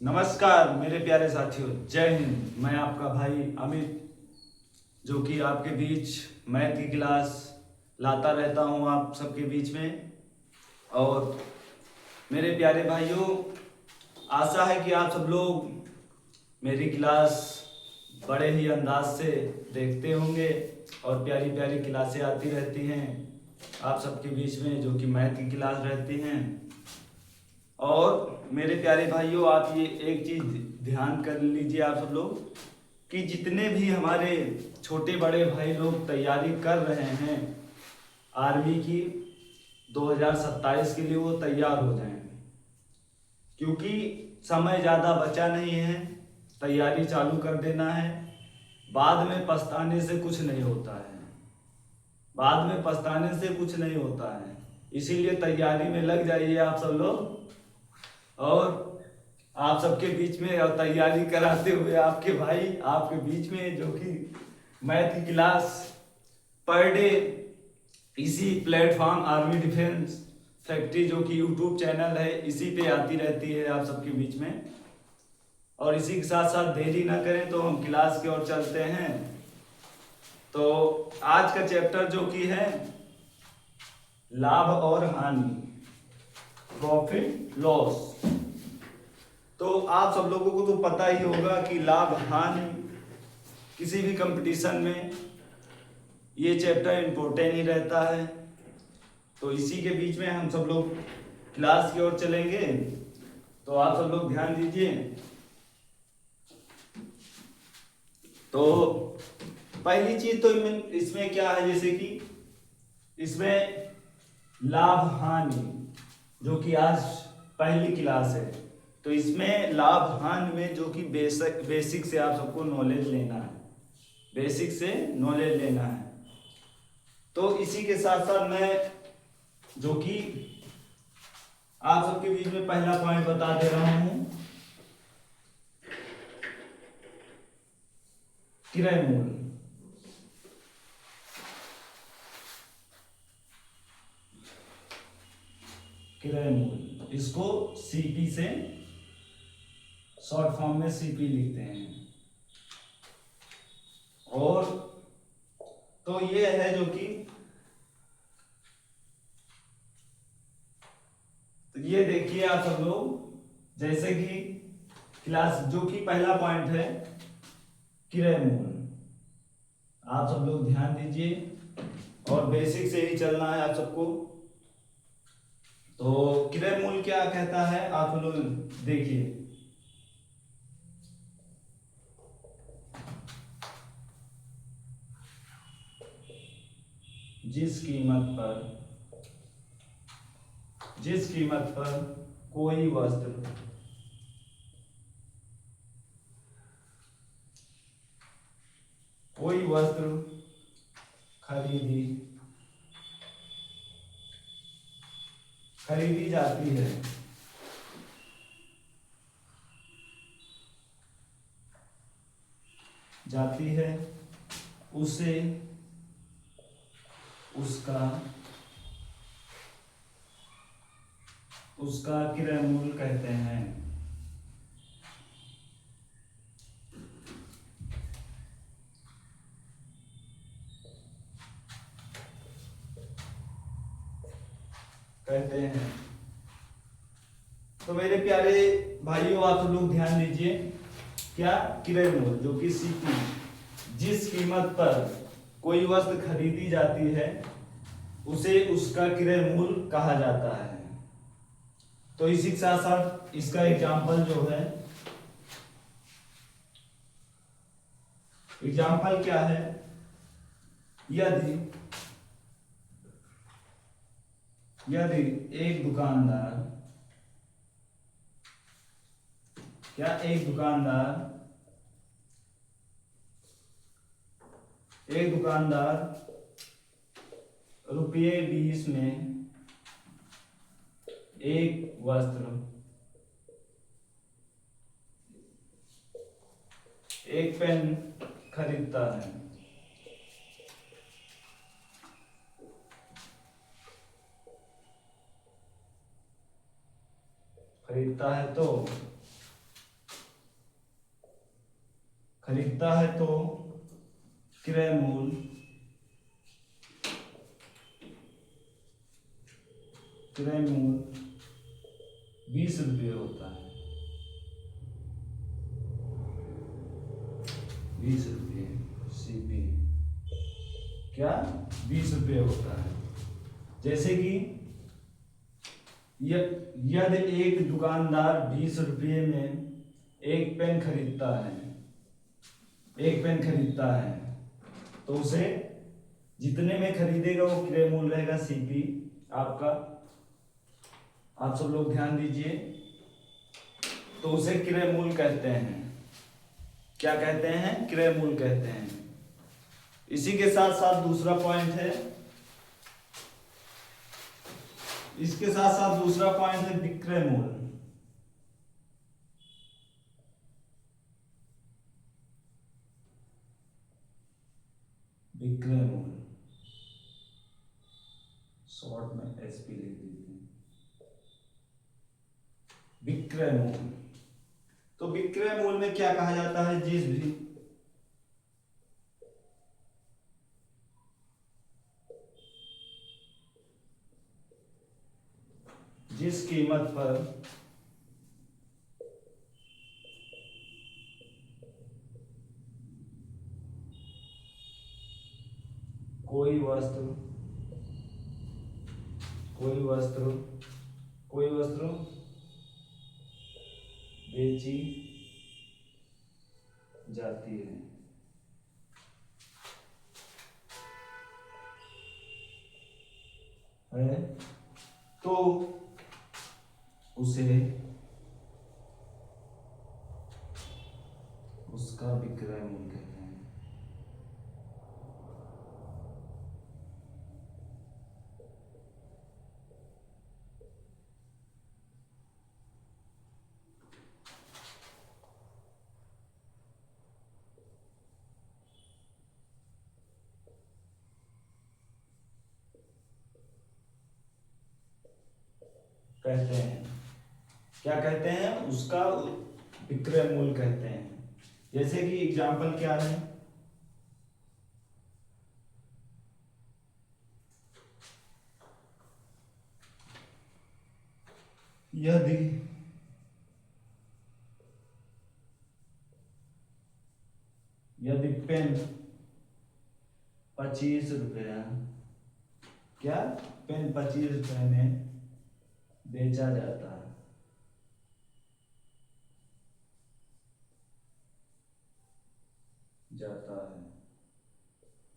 नमस्कार मेरे प्यारे साथियों, जय हिंद। मैं आपका भाई अमित, जो कि आपके बीच मैथ की क्लास लाता रहता हूं आप सबके बीच में। और मेरे प्यारे भाइयों, आशा है कि आप सब लोग मेरी क्लास बड़े ही अंदाज से देखते होंगे और प्यारी प्यारी क्लासें आती रहती हैं आप सबके बीच में, जो कि मैथ की क्लास रहती हैं। और मेरे प्यारे भाइयों, आप ये एक चीज़ ध्यान कर लीजिए आप सब लोग, कि जितने भी हमारे छोटे बड़े भाई लोग तैयारी कर रहे हैं आर्मी की 2027 के लिए, वो तैयार हो जाएं, क्योंकि समय ज़्यादा बचा नहीं है। तैयारी चालू कर देना है, बाद में पछताने से कुछ नहीं होता है। बाद में पछताने से कुछ नहीं होता है, इसीलिए तैयारी में लग जाइए आप सब लोग। और आप सबके बीच में और तैयारी कराते हुए आपके भाई आपके बीच में, जो कि मैथ की क्लास पर डे इसी प्लेटफॉर्म आर्मी डिफेंस फैक्ट्री, जो कि यूट्यूब चैनल है, इसी पे आती रहती है आप सबके बीच में। और इसी के साथ साथ देरी ना करें तो हम क्लास की ओर चलते हैं। तो आज का चैप्टर जो कि है लाभ और हानि, प्रॉफिट लॉस। तो आप सब लोगों को तो पता ही होगा कि लाभ हानि किसी भी कंपटीशन में ये चैप्टर इम्पोर्टेंट ही रहता है। तो इसी के बीच में हम सब लोग क्लास की ओर चलेंगे, तो आप सब लोग ध्यान दीजिए। तो पहली चीज तो इसमें क्या है, जैसे कि इसमें लाभ हानि, जो कि आज पहली क्लास है, तो इसमें लाभ हानि में जो कि बेसिक से आप सबको नॉलेज लेना है, बेसिक से नॉलेज लेना है। तो इसी के साथ साथ मैं जो कि आप सबके बीच में पहला पॉइंट बता दे रहा हूं, क्रय मूल्य। क्रय मूल्य, इसको सीपी से शॉर्ट फॉर्म में सीपी लिखते हैं। और तो ये है जो कि, तो ये देखिए आप सब लोग, जैसे कि क्लास जो कि पहला पॉइंट है क्रय मूल्य, आप सब लोग ध्यान दीजिए और बेसिक से ही चलना है आप सबको। तो क्रय मूल्य क्या कहता है आप लोग देखिए, जिस कीमत पर कोई वस्त्र खरीदी जाती है उसे उसका क्रय मूल्य कहते हैं। तो मेरे प्यारे भाइयों, आप लोग ध्यान दीजिए, क्या क्रय मूल्य जो कि सीपी, जिस कीमत पर कोई वस्तु खरीदी जाती है उसे उसका क्रय मूल्य कहा जाता है। तो इसी के साथ साथ इसका एग्जाम्पल जो है, एग्जाम्पल क्या है, यदि यदि एक दुकानदार ₹20 में एक वस्त्र, एक पेन खरीदता है, तो खरीदता है तो क्रय मूल्य 20 रुपये होता है। 20 रुपये सीपी क्या 20 रुपये होता है। जैसे कि यदि एक दुकानदार 20 रुपये में एक पेन खरीदता है तो उसे जितने में खरीदेगा वो क्रय मूल्य रहेगा सीपी आपका। आप सब लोग ध्यान दीजिए। तो उसे क्रय मूल्य कहते हैं। क्या कहते हैं? क्रय मूल्य कहते हैं। इसी के साथ साथ दूसरा पॉइंट है, इसके साथ साथ दूसरा पॉइंट है विक्रय मूल्य। विक्रय मूल्य शॉर्ट में एसपी लिख देते हैं। विक्रय मूल्य, तो विक्रय मूल्य में क्या कहा जाता है? जिस कीमत पर कोई वस्त्र बेची जाती है तो उसे उसका विक्रय मूल्य कहते हैं। क्या कहते हैं? उसका विक्रय मूल्य कहते हैं। जैसे कि एग्जाम्पल क्या है? यदि पेन 25 रुपया, क्या पेन 25 रुपये में बेचा जाता है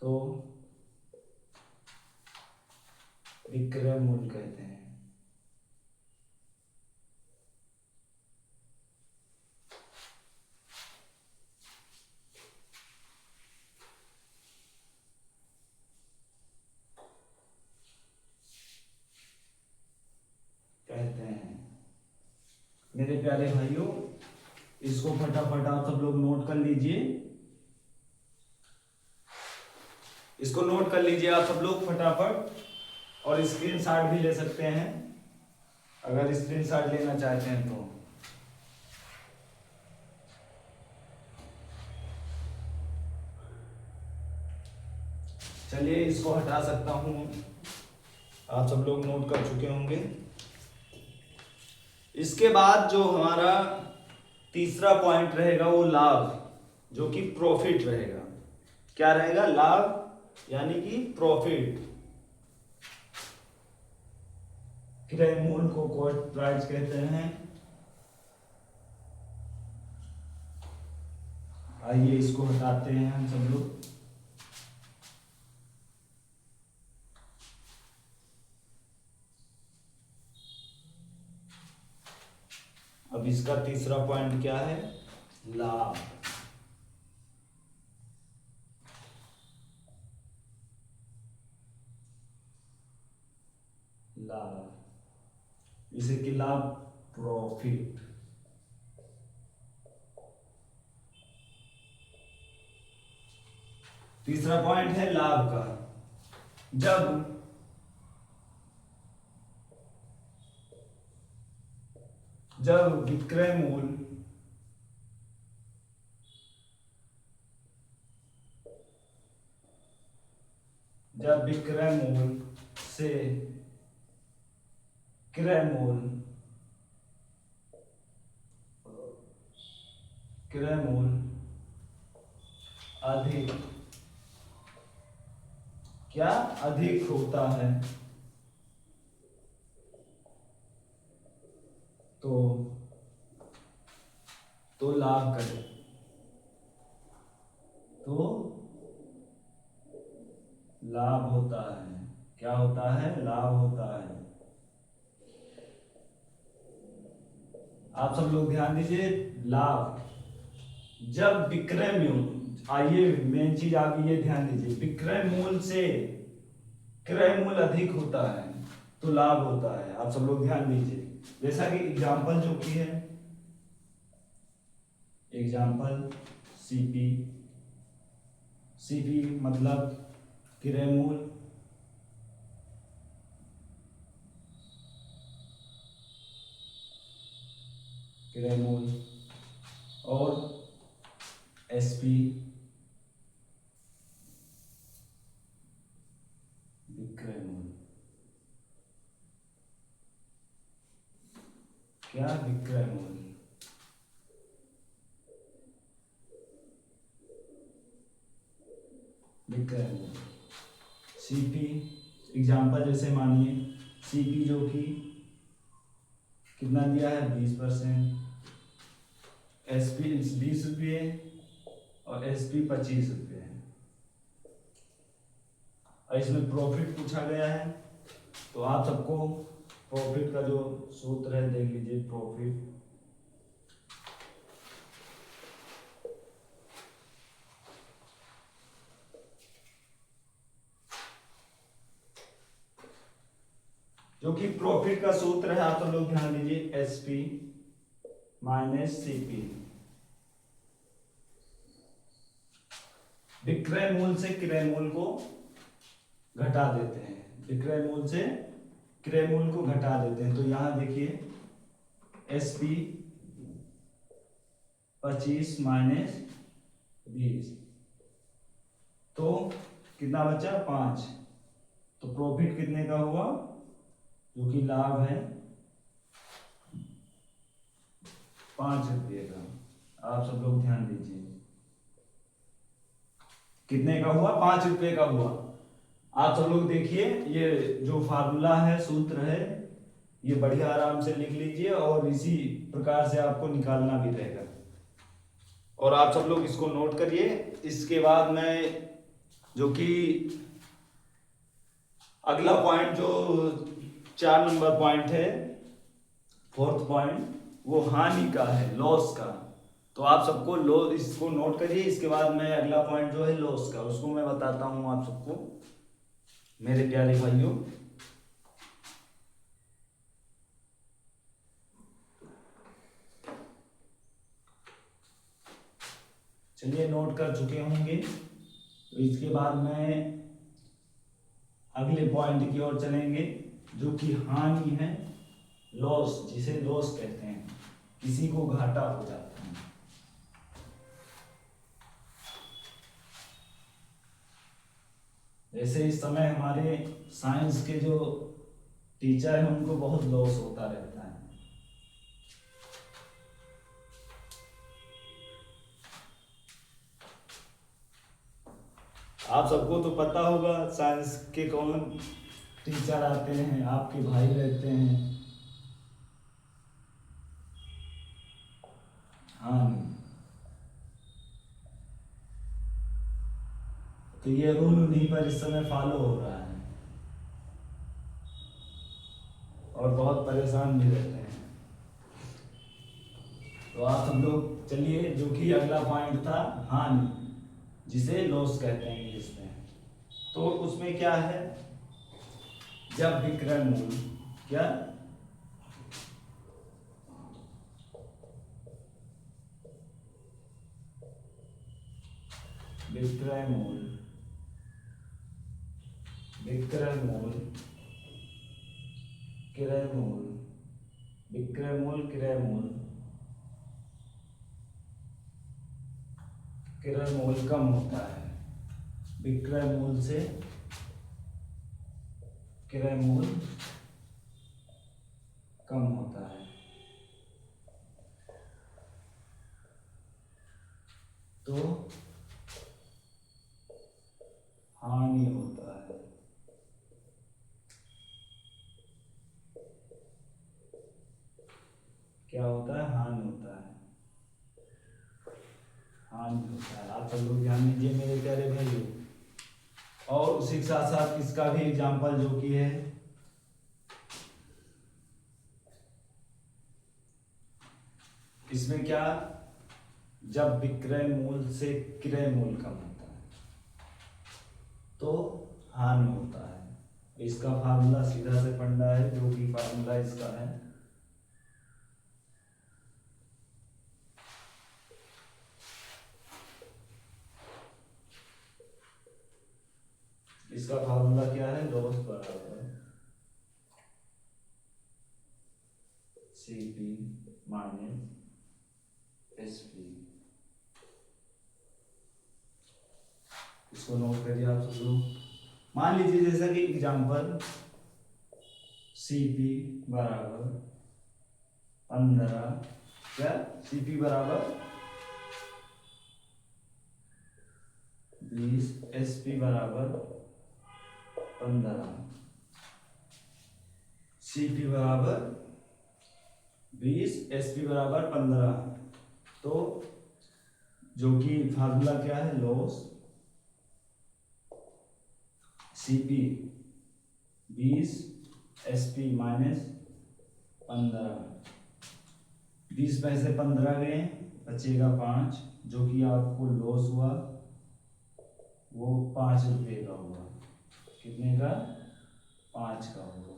तो विक्रय मूल्य कहते हैं। मेरे प्यारे भाइयों, इसको फटाफट आप सब लोग नोट कर लीजिए। इसको नोट कर लीजिए आप सब लोग फटाफट, और स्क्रीनशॉट भी ले सकते हैं अगर स्क्रीनशॉट लेना चाहते हैं तो। चलिए इसको हटा सकता हूं। आप सब लोग नोट कर चुके होंगे। इसके बाद जो हमारा तीसरा पॉइंट रहेगा वो लाभ, जो कि प्रॉफिट रहेगा। क्या रहेगा? लाभ यानी कि प्रॉफिट। क्रय मूल्य को कॉस्ट प्राइस कहते हैं। आइए इसको हटाते हैं हम सब लोग। अब इसका तीसरा पॉइंट क्या है? लाभ। इसे कि लाभ प्रॉफिट। तीसरा पॉइंट है लाभ का। जब विक्रय मूल्य जब विक्रय मूल से क्रय मूल अधिक क्या अधिक होता है तो लाभ करें, तो लाभ होता है। क्या होता है? लाभ होता है। आप सब लोग ध्यान दीजिए, लाभ जब विक्रय मूल, आइए मेन चीज आप ये ध्यान दीजिए, विक्रय मूल से क्रय मूल अधिक होता है तो लाभ होता है। आप सब लोग ध्यान दीजिए, जैसा कि एग्जाम्पल जो की है, एग्जाम्पल सीपी, सीपी मतलब क्रय मूल, क्रय मूल, और एसपी विक्रय मूल। क्या? विक्रय मूल। विक्रय मूल सीपी, एग्जाम्पल जैसे मानिए सीपी जो कि कितना दिया है 20%, एसपी 20 रुपये और एसपी 25 रुपये है। और इसमें प्रॉफिट पूछा गया है, तो आप सबको प्रॉफिट का जो सूत्र है देख लीजिए। प्रॉफिट जो कि प्रॉफिट का सूत्र है, आप सब लोग ध्यान दीजिए, एसपी माइनस सीपी। विक्रय मूल से क्रय मूल को घटा देते हैं, विक्रय मूल से क्रय मूल को घटा देते हैं। तो यहां देखिए एसपी 25 माइनस 20, तो कितना बचा? 5। तो प्रॉफिट कितने का हुआ? जो कि लाभ है 5 रुपये का। आप सब लोग ध्यान दीजिए, कितने का हुआ? 5 रुपये का हुआ। आप सब लोग देखिए, ये जो फार्मूला है, सूत्र है, ये बढ़िया आराम से लिख लीजिए और इसी प्रकार से आपको निकालना भी रहेगा। और आप सब लोग इसको नोट करिए। इसके बाद मैं जो कि अगला पॉइंट जो 4 नंबर पॉइंट है, 4th पॉइंट, वो हानि का है, लॉस का। तो आप सबको इसको नोट करिए। इसके बाद मैं अगला पॉइंट जो है लॉस का, उसको मैं बताता हूं आप सबको, मेरे प्यारे भाइयों। चलिए, नोट कर चुके होंगे, तो इसके बाद मैं अगले पॉइंट की ओर चलेंगे, जो कि हानि है, लॉस, जिसे लॉस कहते हैं, किसी को घाटा हो जाता है। जैसे इस समय हमारे साइंस के जो टीचर हैं उनको बहुत लॉस होता रहता है। आप सबको तो पता होगा साइंस के कौन टीचर आते हैं, आपके भाई रहते हैं। हाँ, तो ये रूल उन्हीं पर इस समय फॉलो हो रहा है और बहुत परेशान भी रहते हैं। तो आप सब लोग चलिए, जो कि अगला पॉइंट था हानि, जिसे लॉस कहते हैं इंग्लिश में। तो उसमें क्या है? जब विक्रय मूल, क्या? विक्रय मूल, विक्रय मूल, क्रय मूल, विक्रय मूल, क्रय मूल, क्रय मूल कम होता है विक्रय मूल से क्रय मूल्य कम होता है तो हानि होता है। क्या होता है? हानि होता है। हानि होता है। आप सब लोग ध्यान दीजिए मेरे प्यारे भाइयों। और उसी के साथ साथ इसका भी एग्जाम्पल जो कि है, इसमें क्या, जब विक्रय मूल्य से क्रय मूल्य कम होता है तो हानि होता है। इसका फार्मूला सीधा से फंडा है, जो कि फार्मूला इसका है, इसका फार्मूला क्या है, लॉस बराबर सीपी माइनस एसपी। इसको नोट करिए आप सब लोग। मान लीजिए जैसा कि एग्जांपल सीपी बराबर 15, क्या सीपी बराबर 20, एसपी बराबर 15, सीपी बराबर 20, एसपी बराबर 15। तो जो कि फार्मूला क्या है, लॉस सीपी 20 एसपी माइनस 15। 20 में से 15 गए, बचेगा 5, जो कि आपको लॉस हुआ वो 5 रुपये का हुआ। कितने का? 5 का हुआ।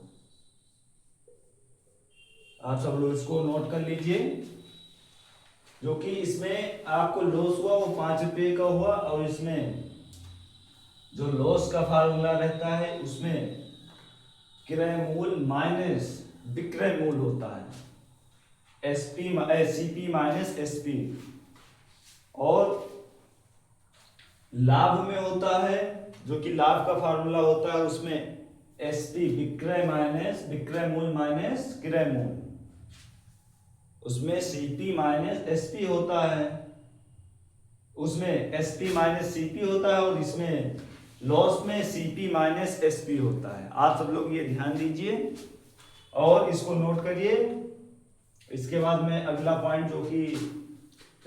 आप सब लोग इसको नोट कर लीजिए। जो कि इसमें आपको लॉस हुआ वो 5 रुपये का हुआ, और इसमें जो लॉस का फार्मूला रहता है उसमें क्रय मूल्य माइनस विक्रय मूल्य होता है, सीपी माइनस एसपी। और लाभ में होता है, जो कि लाभ का फार्मूला होता है उसमें एसपी विक्रय मूल्य माइनस क्रय मूल्य, उसमें सीपी माइनस एसपी होता है, उसमें एसपी माइनस सीपी होता है, और इसमें लॉस में सीपी माइनस एसपी होता है। आप सब लोग ये ध्यान दीजिए और इसको नोट करिए। इसके बाद में अगला पॉइंट जो कि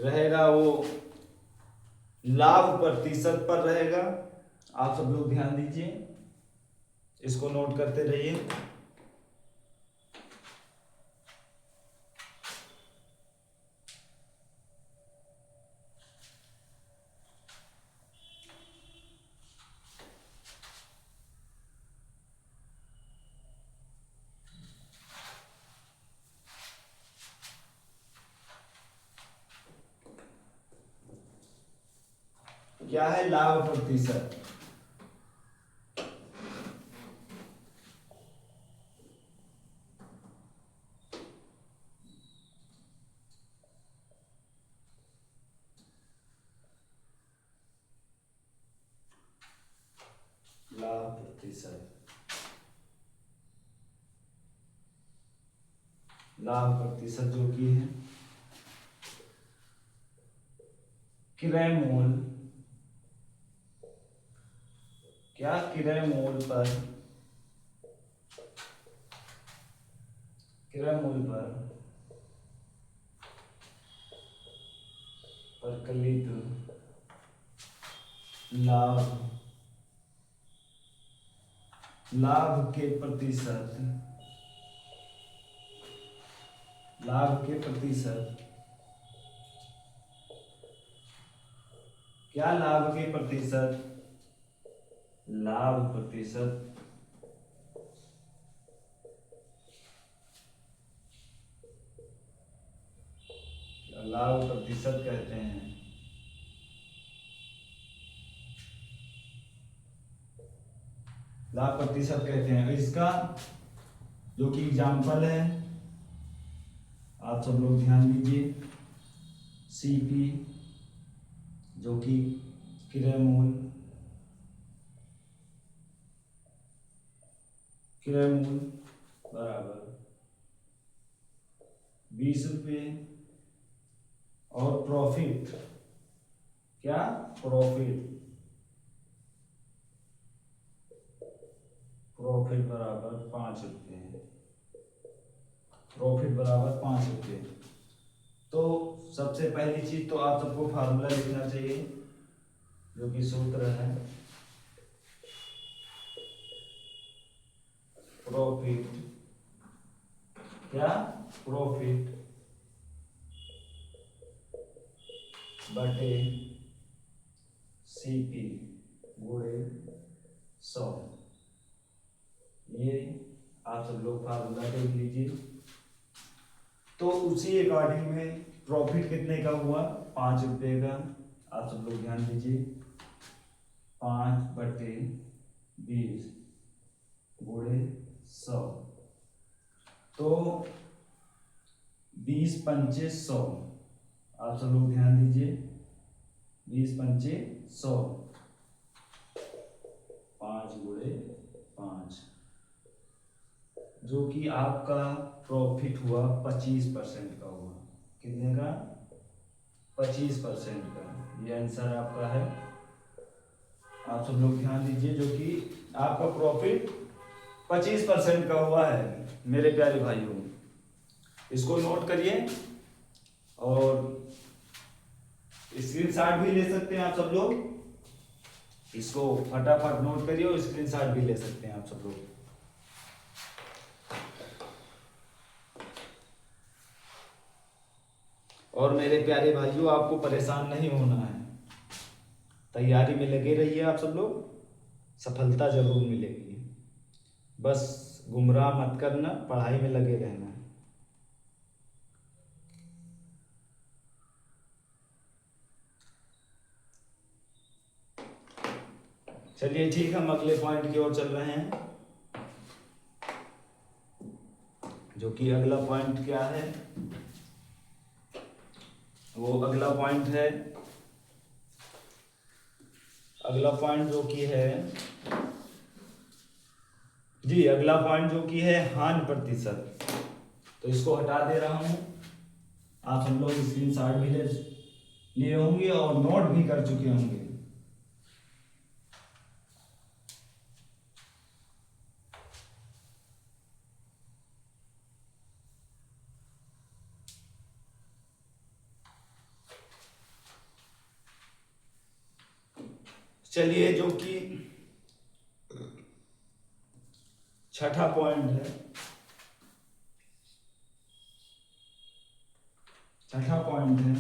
रहेगा वो लाभ प्रतिशत पर रहेगा। आप सब लोग ध्यान दीजिए, इसको नोट करते रहिए। क्या है लाभ प्रतिशत? लाभ प्रतिशत, लाभ प्रतिशत जो कि है क्रय मूल्य, क्या क्रय मूल्य पर, क्रय मूल्य पर प्रकलित लाभ, लाभ के प्रतिशत, लाभ के प्रतिशत, क्या लाभ के प्रतिशत, लाभ प्रतिशत लाभ प्रतिशत कहते हैं लाभ प्रतिशत कहते हैं। इसका जो कि एग्जाम्पल है आप सब लोग ध्यान दीजिए, सीपी जो कि क्रय मूल्य, क्रय मूल्य बराबर 20 रुपये और प्रॉफिट, क्या प्रॉफिट बराबर 5 रुपये, प्रॉफिट बराबर 5 रुपये। तो सबसे पहली चीज तो आप सबको फार्मूला लिखना चाहिए, जो कि सूत्र है प्रॉफिट, क्या प्रॉफिट बटे सीपी गुणे 100। ये आप सब लोग फार्मूला देख लीजिए। तो उसी अकॉर्डिंग में प्रॉफिट कितने का हुआ, 5 रुपये का। आप सब लोग ध्यान दीजिए, 5/20 गुणे 100, तो 20 पंचे 100। आप सब लोग ध्यान दीजिए, 20 पंचे 100, 5 गुणे 5, जो कि आपका प्रॉफिट हुआ 25% का हुआ। कितने का, 25% का। ये आंसर आपका है। आप सब लोग ध्यान दीजिए, जो कि आपका प्रॉफिट 25% का हुआ है मेरे प्यारे भाइयों। इसको नोट करिए और स्क्रीनशॉट भी ले सकते हैं आप सब लोग। इसको फटाफट नोट करिए और स्क्रीनशॉट भी ले सकते हैं आप सब लोग। और मेरे प्यारे भाइयों, आपको परेशान नहीं होना है, तैयारी में लगे रहिए आप सब लोग, सफलता जरूर मिलेगी। बस गुमराह मत करना, पढ़ाई में लगे रहना है। चलिए ठीक, हम अगले पॉइंट की ओर चल रहे हैं, जो कि अगला पॉइंट क्या है, वो अगला पॉइंट है, अगला पॉइंट जो कि है जी, अगला पॉइंट जो कि है हानि प्रतिशत। तो इसको हटा दे रहा हूं। आप सब लोग स्क्रीनशॉट भी ले लिए होंगे और नोट भी कर चुके होंगे। चलिए, जो कि छठा पॉइंट है, छठा पॉइंट है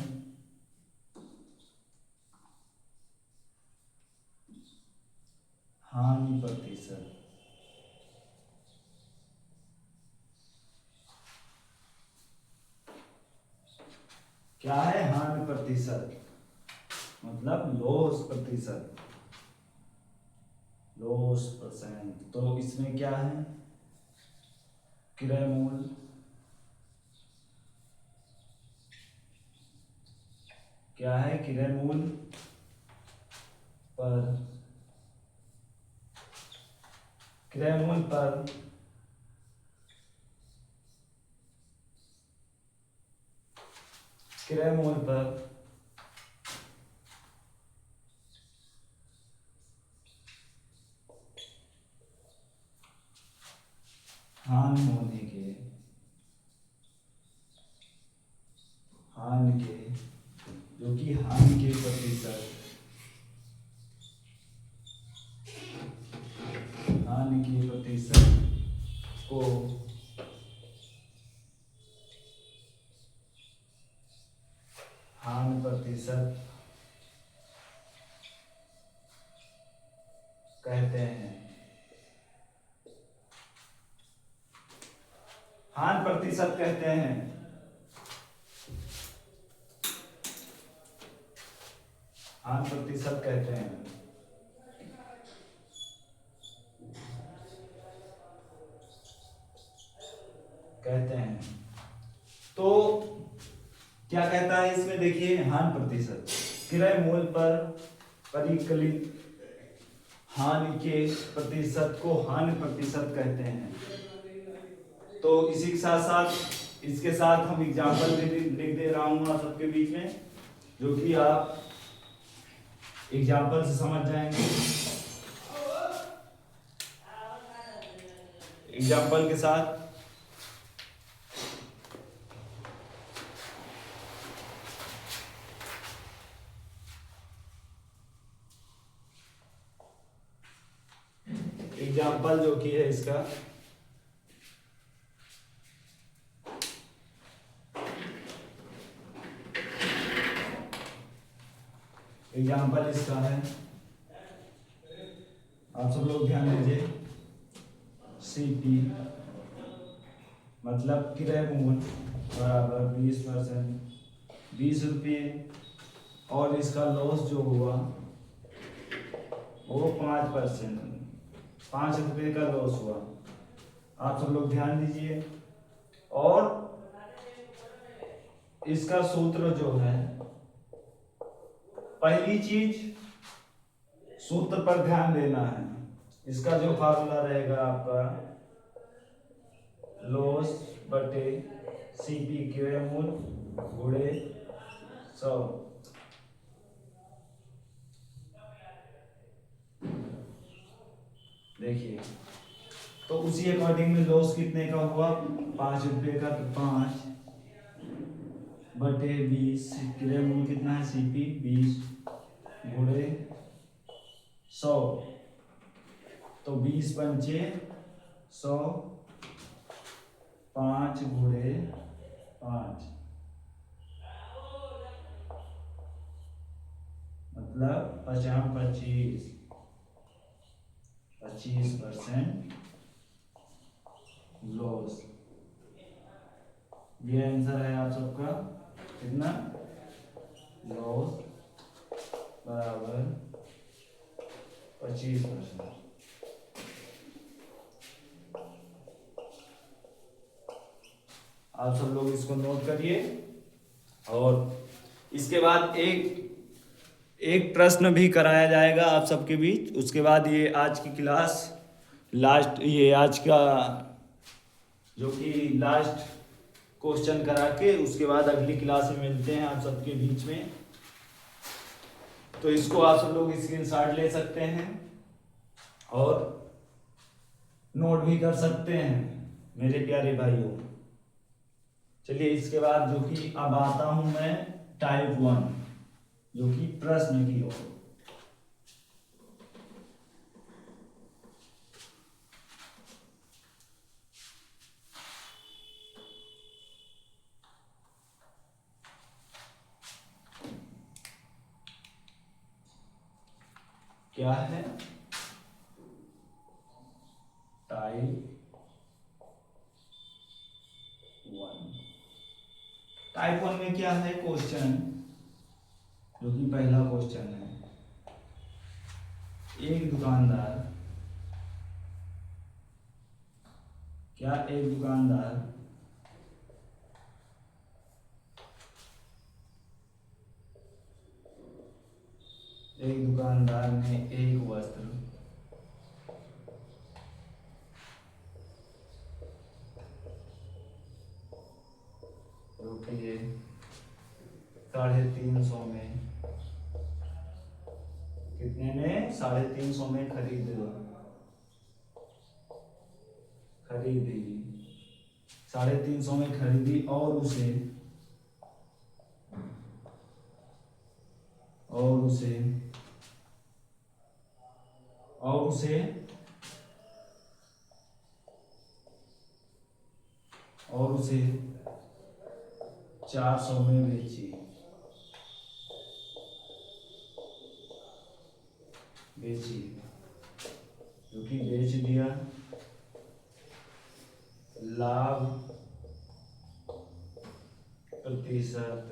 हानि प्रतिशत। क्या है हानि प्रतिशत, मतलब लॉस प्रतिशत, लॉस परसेंट। तो इसमें क्या है, क्रय मूल्य क्या है, क्रय मूल्य पर, क्रय मूल्य पर क्रय मूल्य पर हानि होने के, हानि के, जो कि हानि के प्रतिशत, हानि के प्रतिशत को हानि प्रतिशत कहते हैं। हानि प्रतिशत कहते हैं। हानि प्रतिशत कहते हैं। कहते हैं तो क्या कहता है इसमें, देखिए, हानि प्रतिशत क्रय मूल्य पर परिकलित हानि के प्रतिशत को हानि प्रतिशत कहते हैं। तो इसी के साथ साथ इसके साथ हम एग्जाम्पल भी लिख दे रहा हूँ आप सबके बीच में, जो कि आप एग्जाम्पल से समझ जाएंगे। एग्जाम्पल के साथ एग्जाम्पल जो कि है इसका एग्जाम्पल इसका है, आप सब लोग ध्यान दीजिए। CP मतलब क्रय मूल्य बराबर 20%, 20 रुपये, और इसका लॉस जो हुआ वो 5%, 5 रुपये का लॉस हुआ। आप सब लोग ध्यान दीजिए। और इसका सूत्र जो है, पहली चीज सूत्र पर ध्यान देना है। इसका जो फार्मूला रहेगा आपका लॉस बटे CP क्रय मूल्य गुणे 100। देखिए, तो उसी अकॉर्डिंग में लॉस कितने का हुआ, 5 रुपये का, तो 5 बटे 20, क्रय मूल्य कितना है CP 20 गुणे 100, तो 20 पंचे 100, 5 गुणे 5 मतलब 25% लॉस। ये आंसर है आप सबका, कितना लॉस बराबर 25%। आप सब लोग इसको नोट करिए। और इसके बाद एक प्रश्न भी कराया जाएगा आप सबके बीच। उसके बाद ये आज की क्लास लास्ट, ये आज का जो कि लास्ट क्वेश्चन करा के उसके बाद अगली क्लास में मिलते हैं आप सबके बीच में। तो इसको आप सब लोग स्क्रीनशॉट ले सकते हैं और नोट भी कर सकते हैं मेरे प्यारे भाइयों। चलिए, इसके बाद जो कि अब आता हूं मैं टाइप 1, जो कि प्रश्न की ओर। क्या है टाइप 1? टाइप 1 में क्या है क्वेश्चन, जो कि पहला क्वेश्चन है। एक दुकानदार, क्या एक दुकानदार ने एक वस्त्र रुपये 350 में, कितने में, 350 में खरीदी, 350 में खरीदी, और उसे और उसे और उसे और उसे 400 में बेची, जो कि बेच दिया। लाभ प्रतिशत,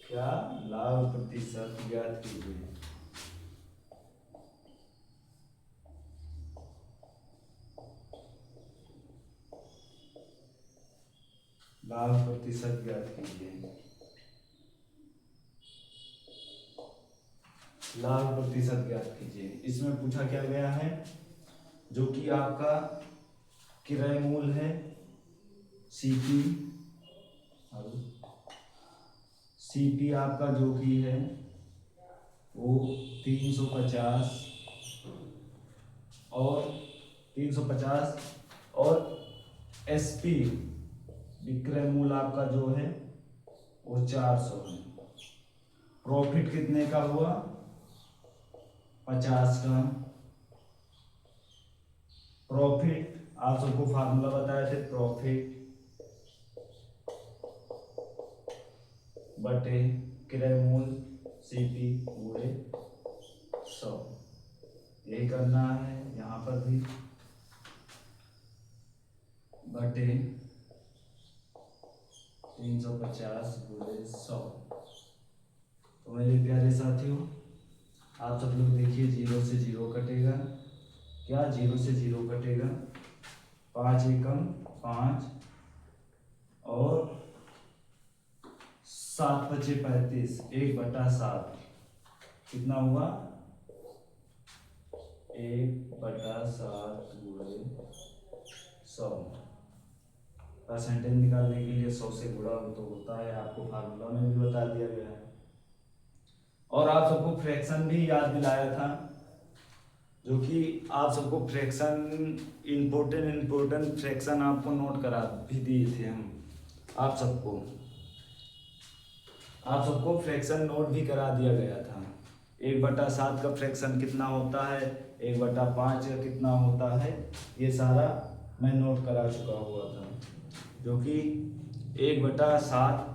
क्या लाभ प्रतिशत ज्ञात कीजिए। लाभ प्रतिशत ज्ञात कीजिए। लाभ प्रतिशत ज्ञात कीजिए। इसमें पूछा क्या गया है, जो कि आपका क्रय मूल है सीपी, सीपी आपका जो कि है वो 350 और एसपी विक्रय मूल आपका जो है वो 400 है। प्रॉफिट कितने का हुआ, 50 का। प्रॉफिट आप सबको फार्मूला बताए थे, प्रॉफिट बटे क्रय मूल सीपी पूरे 100, यही करना है यहाँ पर भी, बटे 350 पूरे 100। तो मेरे प्यारे साथियों, आप सब लोग देखिए, 0 से 0 कटेगा, क्या 0 से 0 कटेगा, 5 एकम 5 और 7 पचे 35, 1/7 कितना हुआ, 1/7 गुणे 100। परसेंटेज निकालने के लिए 100 से गुणा हो तो होता है, आपको फार्मूला में भी बता दिया गया है। और आप सबको फ्रैक्शन भी याद दिलाया था, जो कि आप सबको फ्रैक्शन इम्पोर्टेंट फ्रैक्शन आपको नोट करा भी दिए थे हम। आप सबको फ्रैक्शन नोट भी करा दिया गया था। 1/7 का फ्रैक्शन कितना होता है, 1/5 का कितना होता है, ये सारा मैं नोट करा चुका हुआ था। जो कि 1/7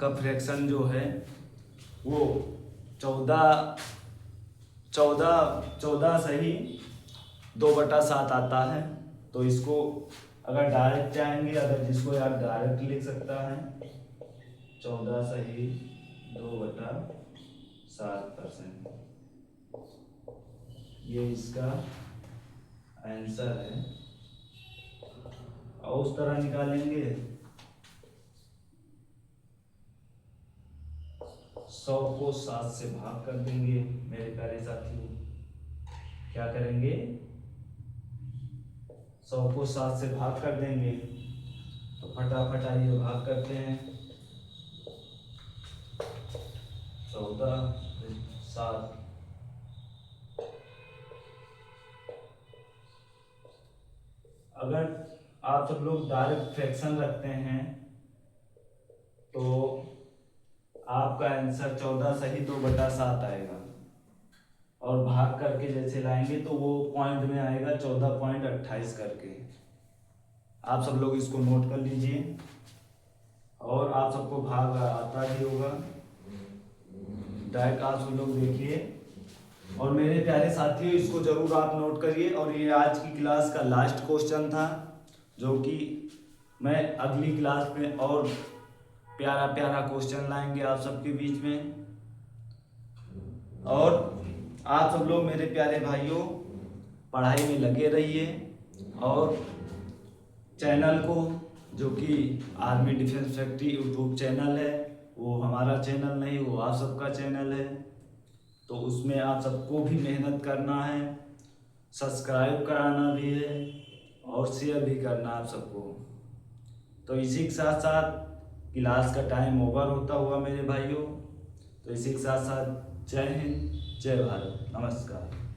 का फ्रैक्शन जो है वो 14 सही 2/7 आता है। तो इसको अगर डायरेक्ट चाहेंगे, अगर जिसको यार डायरेक्ट लिख सकता है, 14 सही 2/7%, ये इसका आंसर है। और उस तरह निकालेंगे 100 को 7 से भाग कर देंगे मेरे प्यारे साथियों। क्या करेंगे, 100 को 7 से भाग कर देंगे। तो फटाफट आइए भाग करते हैं। 14 7, अगर आप सब लोग डायरेक्ट फ्रैक्शन रखते हैं तो आपका आंसर 14 सही 2/7 आएगा, और भाग करके जैसे लाएंगे तो वो पॉइंट में आएगा 14.28 करके। आप सब लोग इसको नोट कर लीजिए, और आप सबको भाग आता ही होगा, डायरेक्ट आप सब लोग देखिए। और मेरे प्यारे साथियों, इसको जरूर आप नोट करिए। और ये आज की क्लास का लास्ट क्वेश्चन था, जो कि मैं अगली क्लास में और प्यारा प्यारा क्वेश्चन लाएंगे आप सबके बीच में। और आप सब लोग मेरे प्यारे भाइयों पढ़ाई में लगे रहिए, और चैनल को, जो कि army defence factory YouTube channel है, वो हमारा चैनल नहीं, वो आप सबका चैनल है, तो उसमें आप सबको भी मेहनत करना है, सब्सक्राइब कराना भी है और शेयर भी करना आप सबको। तो इसी के साथ साथ क्लास का टाइम ओवर होता हुआ मेरे भाइयों, तो इसी के साथ साथ जय हिंद, जय भारत, नमस्कार।